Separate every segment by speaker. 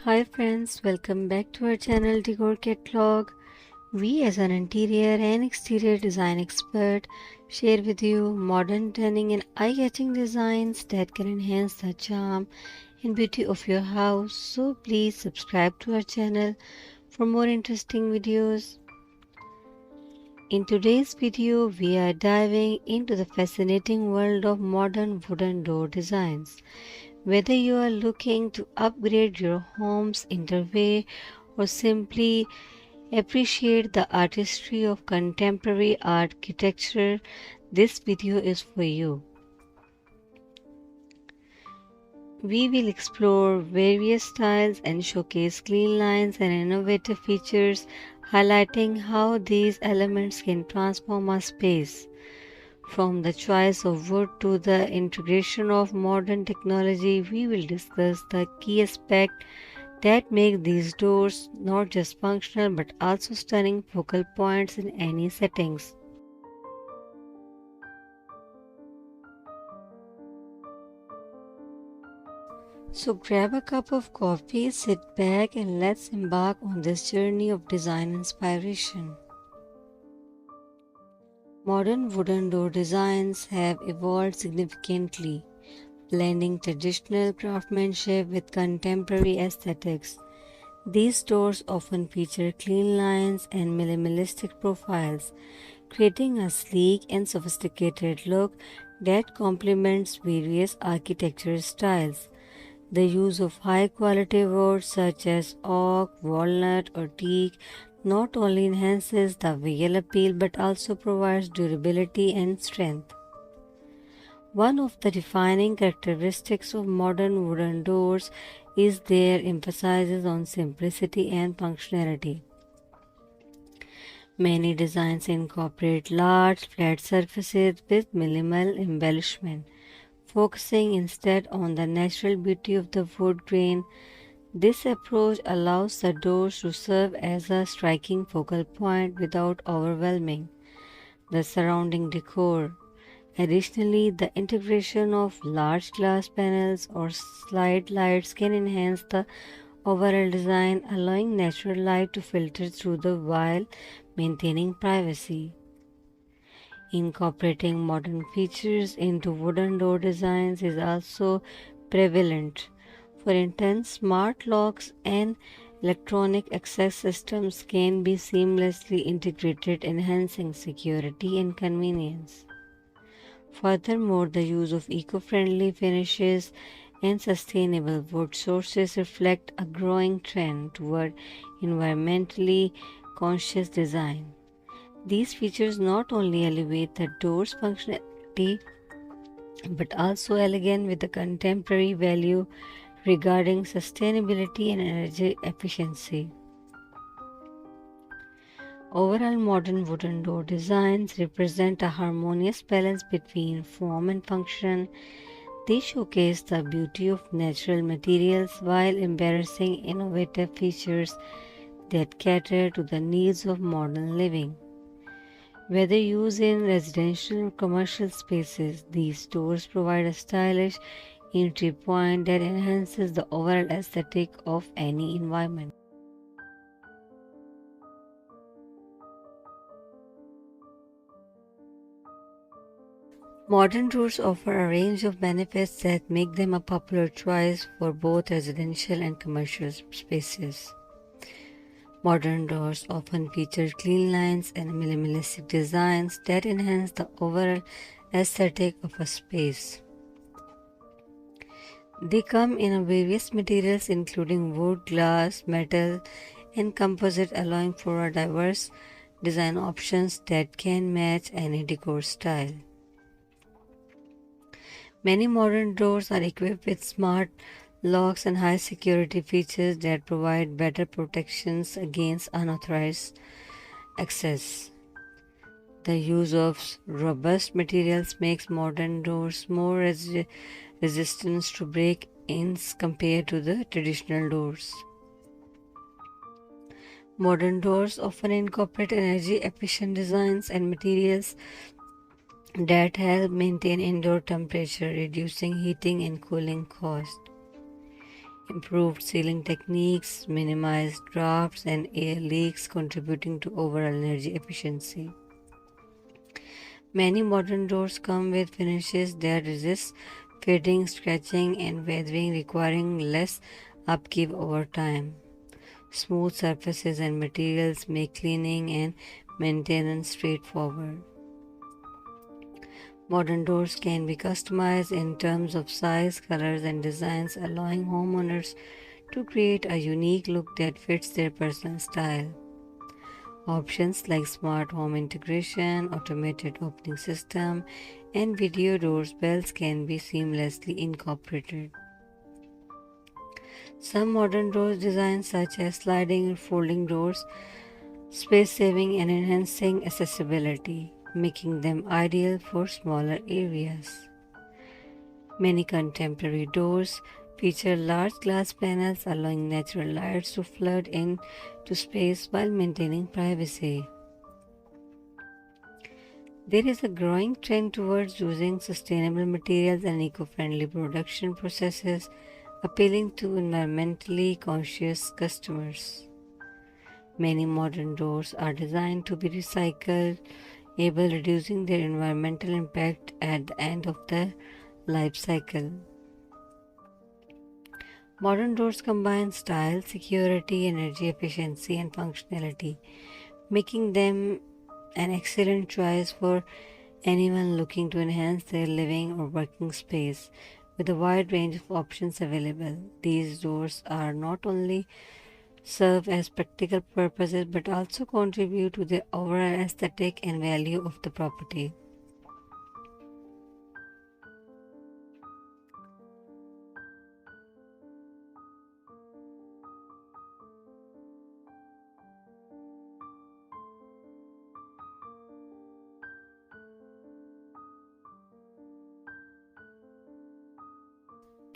Speaker 1: Hi friends, welcome back to our channel Decor Catalog. We as an interior and exterior design expert share with you modern turning and eye-catching designs that can enhance the charm and beauty of your house. So please subscribe to our channel for more interesting videos. In today's video, we are diving into the fascinating world of modern wooden door designs. Whether you are looking to upgrade your home's interior or simply appreciate the artistry of contemporary architecture, this video is for you. We will explore various styles and showcase clean lines and innovative features, highlighting how these elements can transform our space. From the choice of wood to the integration of modern technology, we will discuss the key aspects that make these doors not just functional but also stunning focal points in any settings. So grab a cup of coffee, sit back, and let's embark on this journey of design inspiration. Modern wooden door designs have evolved significantly, blending traditional craftsmanship with contemporary aesthetics. These doors often feature clean lines and minimalistic profiles, creating a sleek and sophisticated look that complements various architectural styles. The use of high quality wood such as oak, walnut, or teak not only enhances the visual appeal but also provides durability and strength. One of the defining characteristics of modern wooden doors is their emphasis on simplicity and functionality. Many designs incorporate large flat surfaces with minimal embellishment, focusing instead on the natural beauty of the wood grain. This approach allows the doors to serve as a striking focal point without overwhelming the surrounding decor. Additionally, the integration of large glass panels or slide lights can enhance the overall design, allowing natural light to filter through the while maintaining privacy. Incorporating modern features into wooden door designs is also prevalent. For instance, smart locks and electronic access systems can be seamlessly integrated, enhancing security and convenience. Furthermore, the use of eco-friendly finishes and sustainable wood sources reflect a growing trend toward environmentally conscious design. These features not only elevate the door's functionality but also elegant with a contemporary value regarding sustainability and energy efficiency. Overall, modern wooden door designs represent a harmonious balance between form and function. They showcase the beauty of natural materials while embracing innovative features that cater to the needs of modern living. Whether used in residential or commercial spaces, these doors provide a stylish entry point that enhances the overall aesthetic of any environment. Modern doors offer a range of benefits that make them a popular choice for both residential and commercial spaces. Modern doors often feature clean lines and minimalistic designs that enhance the overall aesthetic of a space. They come in various materials including wood, glass, metal, and composite, allowing for a diverse design options that can match any decor style. Many modern doors are equipped with smart locks and high security features that provide better protections against unauthorized access. The use of robust materials makes modern doors more resistant to break-ins compared to the traditional doors. Modern doors often incorporate energy-efficient designs and materials that help maintain indoor temperature, reducing heating and cooling costs. improved sealing techniques, minimized drafts and air leaks, contributing to overall energy efficiency. Many modern doors come with finishes that resist fading, scratching, and weathering, requiring less upkeep over time. Smooth surfaces and materials make cleaning and maintenance straightforward. Modern doors can be customized in terms of size, colors, and designs, allowing homeowners to create a unique look that fits their personal style. Options like smart home integration, automated opening system, and video doorbells can be seamlessly incorporated. Some modern door designs, such as sliding or folding doors, space saving and enhancing accessibility, making them ideal for smaller areas. Many contemporary doors feature large glass panels allowing natural lights to flood into space while maintaining privacy. There is a growing trend towards using sustainable materials and eco-friendly production processes, appealing to environmentally conscious customers. Many modern doors are designed to be recyclable, reducing their environmental impact at the end of the life cycle. Modern doors combine style, security, energy efficiency, and functionality, making them an excellent choice for anyone looking to enhance their living or working space. With a wide range of options available, these doors are not only serve as practical purposes but also contribute to the overall aesthetic and value of the property.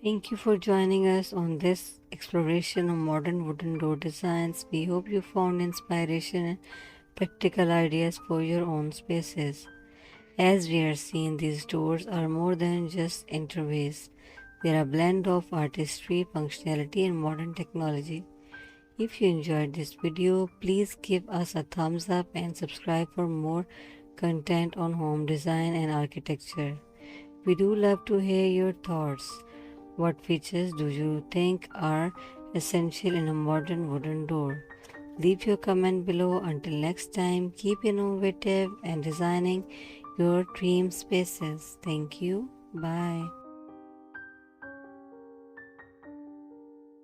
Speaker 1: Thank you for joining us on this exploration of modern wooden door designs. We hope you found inspiration and practical ideas for your own spaces. As we are seeing, these doors are more than just entryways. They are a blend of artistry, functionality, and modern technology. If you enjoyed this video, please give us a thumbs up and subscribe for more content on home design and architecture. We do love to hear your thoughts. What features do you think are essential in a modern wooden door? Leave your comment below. Until next time, keep innovative and designing your dream spaces. Thank you. Bye.